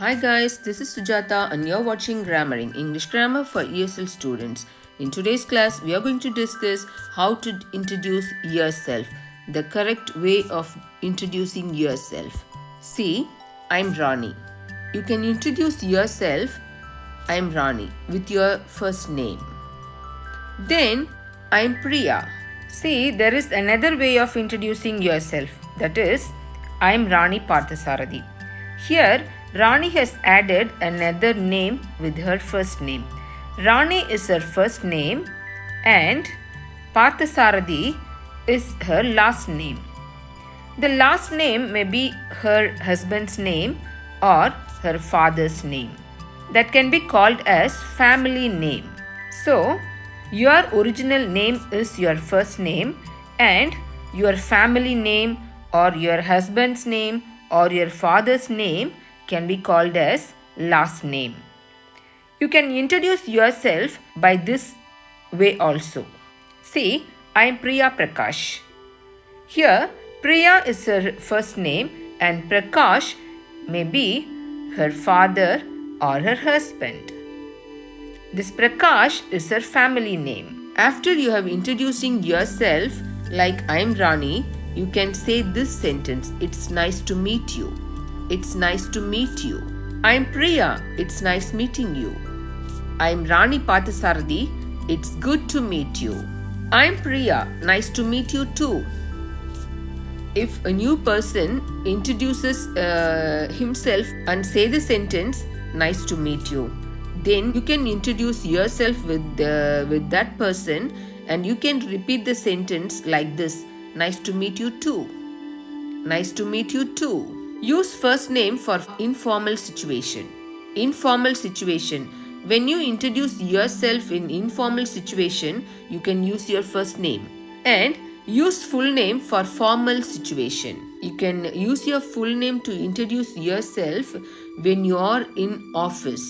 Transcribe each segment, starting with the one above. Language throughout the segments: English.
Hi guys, this is Sujata and you're watching Grammaring, English Grammar for ESL students. In today's class, we are going to discuss how to introduce yourself, the correct way of introducing yourself. See, I'm Rani. You can introduce yourself, I'm Rani, with your first name. Then, I'm Priya. See, there is another way of introducing yourself. That is, I'm Rani Parthasarathi. Here, Rani has added another name with her first name. Rani is her first name and Parthasarathi is her last name. The last name may be her husband's name or her father's name. That can be called as family name. So, your original name is your first name and your family name or your husband's name or your father's name can be called as last name. You can introduce yourself by this way also. See, I am Priya Prakash. Here, Priya is her first name and Prakash may be her father or her husband. This Prakash is her family name. After you have introducing yourself like I'm Rani, you can say this sentence, it's nice to meet you. It's nice to meet you. I'm Priya, it's nice meeting you. I'm Rani Parthasarathi, it's good to meet you. I'm Priya, nice to meet you too. If a new person introduces himself and say the sentence, nice to meet you, then you can introduce yourself with that person and you can repeat the sentence like this, nice to meet you too. Nice to meet you too. Use first name for informal situation. Informal situation. When you introduce yourself in informal situation, you can use your first name. And use full name for formal situation. You can use your full name to introduce yourself when you are in office.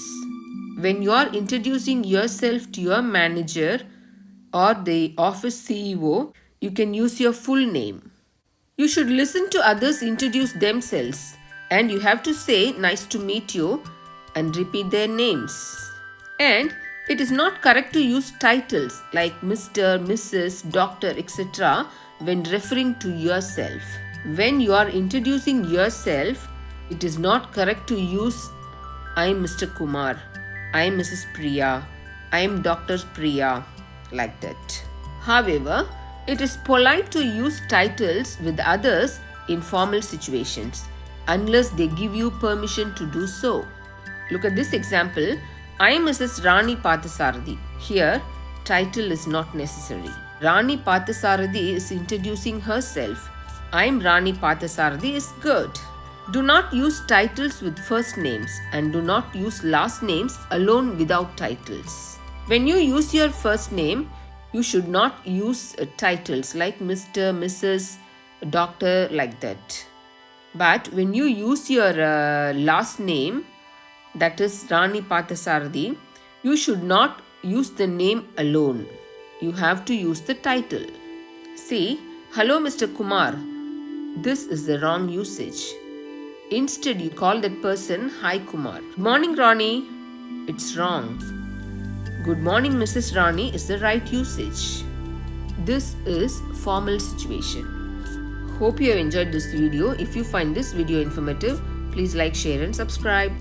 When you are introducing yourself to your manager or the office CEO, you can use your full name. You should listen to others introduce themselves and you have to say nice to meet you and repeat their names. And it is not correct to use titles like Mr., Mrs., Doctor, etc. when referring to yourself. When you are introducing yourself, it is not correct to use I am Mr. Kumar, I am Mrs. Priya, I am Dr. Priya, like that. However, it is polite to use titles with others in formal situations unless they give you permission to do so. Look at this example. I am Mrs. Rani Parthasarathi. Here, title is not necessary. Rani Parthasarathi is introducing herself. I am Rani Parthasarathi is good. Do not use titles with first names and do not use last names alone without titles. When you use your first name, you should not use titles like Mr., Mrs., Doctor, like that. But when you use your last name, that is Rani Parthasarathi, you should not use the name alone. You have to use the title. See, hello Mr. Kumar. This is the wrong usage. Instead, you call that person Hi Kumar. Good morning Rani. It's wrong. Good morning Mrs. Rani is the right usage. This is formal situation. Hope you have enjoyed this video. If you find this video informative, please like, share and subscribe.